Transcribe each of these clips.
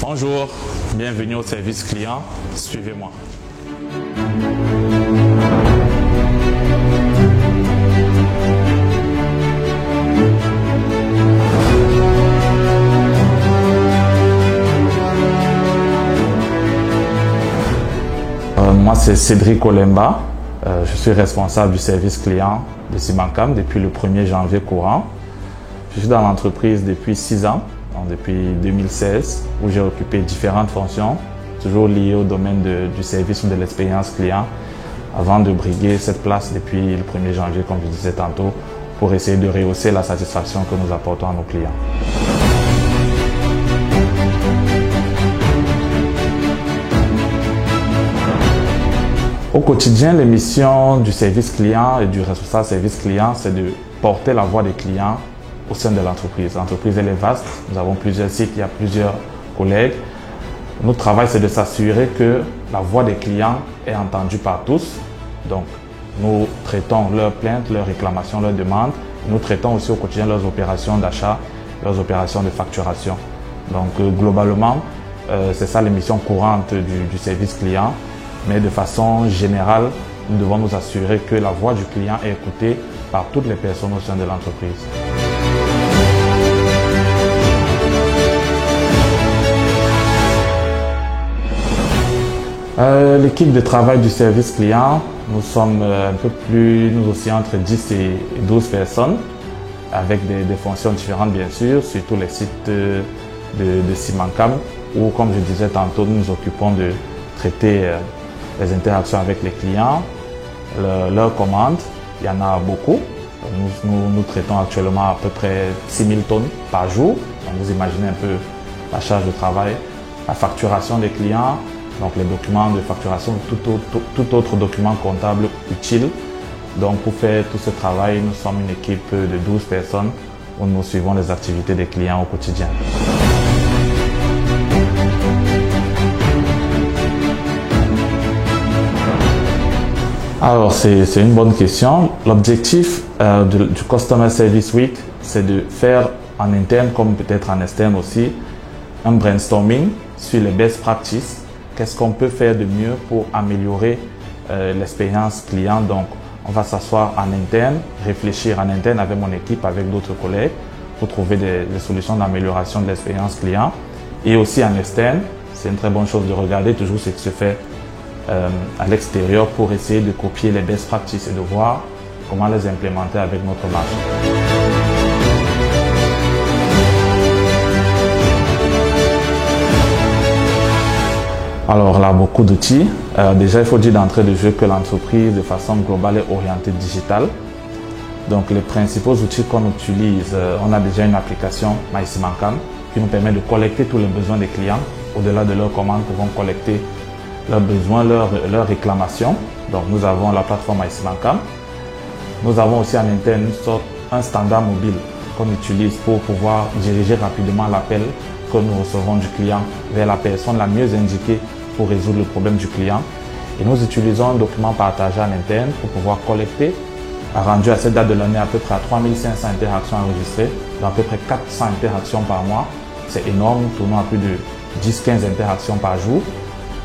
Bonjour, bienvenue au service client, suivez-moi. Moi c'est Cédric Olemba, je suis responsable du service client de Simancam depuis le 1er janvier courant. Je suis dans l'entreprise depuis 6 ans, donc depuis 2016, où j'ai occupé différentes fonctions, toujours liées au domaine du service ou de l'expérience client, avant de briguer cette place depuis le 1er janvier, comme je disais tantôt, pour essayer de rehausser la satisfaction que nous apportons à nos clients. Au quotidien, les missions du service client et du responsable service client, c'est de porter la voix des clients au sein de l'entreprise. L'entreprise, elle est vaste, nous avons plusieurs sites, il y a plusieurs collègues. Notre travail, c'est de s'assurer que la voix des clients est entendue par tous. Donc, nous traitons leurs plaintes, leurs réclamations, leurs demandes. Nous traitons aussi au quotidien leurs opérations d'achat, leurs opérations de facturation. Donc, globalement, c'est ça les missions courantes du service client. Mais de façon générale, nous devons nous assurer que la voix du client est écoutée par toutes les personnes au sein de l'entreprise. L'équipe de travail du service client, nous sommes un peu plus, nous aussi entre 10 et 12 personnes, avec des fonctions différentes bien sûr, sur tous les sites de Simancam, où comme je disais tantôt, nous nous occupons de traiter les interactions avec les clients, leurs commandes. Il y en a beaucoup. Nous traitons actuellement à peu près 6000 tonnes par jour. Donc vous imaginez un peu la charge de travail. La facturation des clients, donc les documents de facturation, tout autre document comptable utile. Donc pour faire tout ce travail, nous sommes une équipe de 12 personnes où nous suivons les activités des clients au quotidien. Alors, c'est une bonne question. L'objectif du Customer Service Week, c'est de faire en interne, comme peut-être en externe aussi, un brainstorming sur les best practices. Qu'est-ce qu'on peut faire de mieux pour améliorer l'expérience client? Donc, on va s'asseoir en interne, réfléchir en interne avec mon équipe, avec d'autres collègues, pour trouver des solutions d'amélioration de l'expérience client. Et aussi en externe, c'est une très bonne chose de regarder toujours ce qui se fait à l'extérieur pour essayer de copier les best practices et de voir comment les implémenter avec notre marché. Alors là, beaucoup d'outils. Déjà, il faut dire d'entrée de jeu que l'entreprise, de façon globale, est orientée digitale. Donc, les principaux outils qu'on utilise, on a déjà une application MySimancam qui nous permet de collecter tous les besoins des clients. Au-delà de leurs commandes, nous pouvons collecter leurs besoins, leurs réclamations. Donc nous avons la plateforme MySimancam. Nous avons aussi en interne un standard mobile qu'on utilise pour pouvoir diriger rapidement l'appel que nous recevons du client vers la personne la mieux indiquée pour résoudre le problème du client. Et nous utilisons un document partagé en interne pour pouvoir collecter, rendu à cette date de l'année à peu près à 3500 interactions enregistrées, donc à peu près 400 interactions par mois. C'est énorme, nous tournons à plus de 10-15 interactions par jour.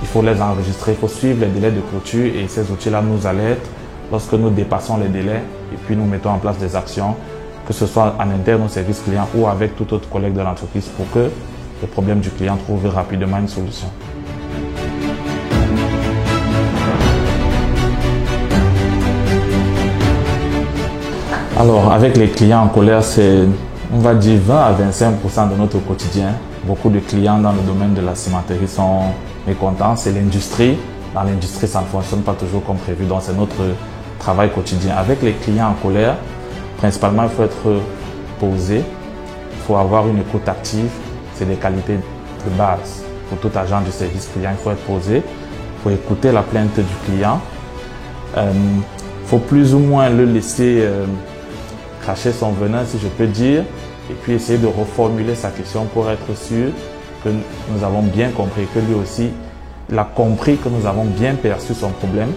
Il faut les enregistrer, il faut suivre les délais de clôture et ces outils-là nous alertent lorsque nous dépassons les délais et puis nous mettons en place des actions, que ce soit en interne au service client ou avec tout autre collègue de l'entreprise pour que le problème du client trouve rapidement une solution. Alors avec les clients en colère, c'est on va dire 20 à 25% de notre quotidien. Beaucoup de clients dans le domaine de la cimenterie sont mécontents, c'est l'industrie. Dans l'industrie, ça ne fonctionne pas toujours comme prévu, donc c'est notre travail quotidien. Avec les clients en colère, principalement, il faut être posé, il faut avoir une écoute active, c'est des qualités de base. Pour tout agent du service client, il faut être posé, il faut écouter la plainte du client. Il faut plus ou moins le laisser cracher son venin, si je peux dire, et puis essayer de reformuler sa question pour être sûr que nous avons bien compris, que lui aussi, il a compris que nous avons bien perçu son problème.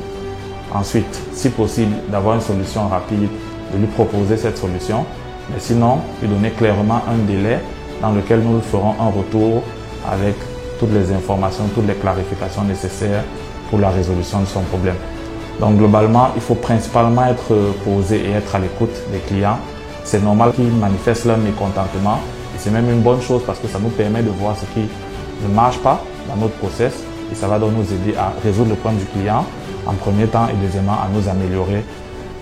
Ensuite, si possible, d'avoir une solution rapide, de lui proposer cette solution, mais sinon, lui donner clairement un délai dans lequel nous lui ferons un retour avec toutes les informations, toutes les clarifications nécessaires pour la résolution de son problème. Donc globalement, il faut principalement être posé et être à l'écoute des clients. C'est normal qu'ils manifestent leur mécontentement et c'est même une bonne chose parce que ça nous permet de voir ce qui ne marche pas dans notre process et ça va donc nous aider à résoudre le problème du client en premier temps et deuxièmement à nous améliorer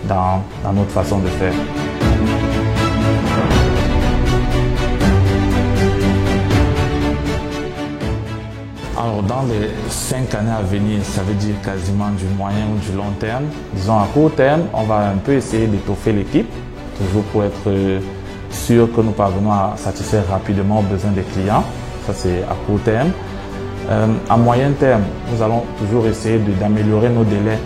dans notre façon de faire. Alors dans les 5 années à venir, ça veut dire quasiment du moyen ou du long terme. Disons à court terme, on va un peu essayer d'étoffer l'équipe, toujours pour être sûr que nous parvenons à satisfaire rapidement aux besoins des clients. Ça c'est à court terme. À moyen terme, nous allons toujours essayer d'améliorer nos délais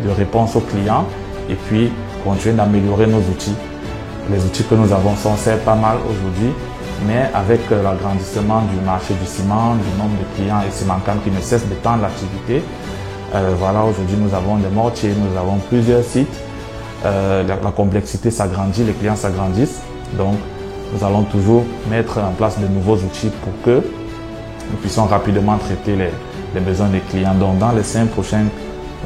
de réponse aux clients et puis continuer d'améliorer nos outils. Les outils que nous avons sont certes pas mal aujourd'hui, mais avec l'agrandissement du marché du ciment, du nombre de clients et Cimentcam qui ne cesse d'étendre l'activité, voilà, aujourd'hui nous avons des mortiers, nous avons plusieurs sites, la complexité s'agrandit, les clients s'agrandissent, donc nous allons toujours mettre en place de nouveaux outils pour que nous puissions rapidement traiter les besoins des clients. Donc dans les 5 prochaines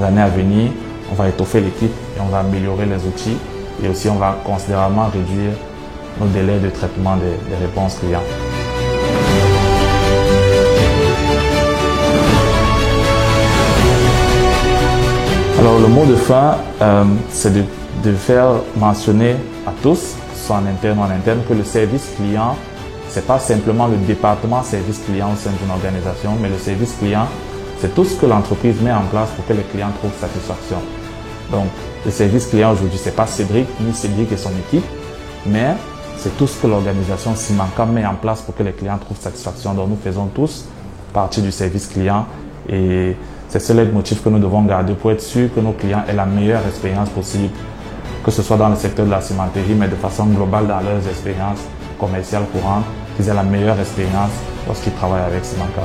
années à venir, on va étoffer l'équipe et on va améliorer les outils et aussi on va considérablement réduire nos délais de traitement des réponses clients. Alors le mot de fin, c'est de faire mentionner à tous, soit en interne ou en interne, que le service client, c'est pas simplement le département service client au sein d'une organisation, mais le service client, c'est tout ce que l'entreprise met en place pour que les clients trouvent satisfaction. Donc le service client aujourd'hui, c'est pas Cédric ni Cédric et son équipe, mais c'est tout ce que l'organisation Cimentcam met en place pour que les clients trouvent satisfaction. Donc nous faisons tous partie du service client et c'est ce leitmotiv que nous devons garder pour être sûr que nos clients aient la meilleure expérience possible, que ce soit dans le secteur de la cimenterie, mais de façon globale dans leurs expériences commerciales courantes, qu'ils aient la meilleure expérience lorsqu'ils travaillent avec Cimentcam.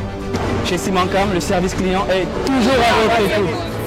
Chez Cimentcam, le service client est toujours à votre écoute.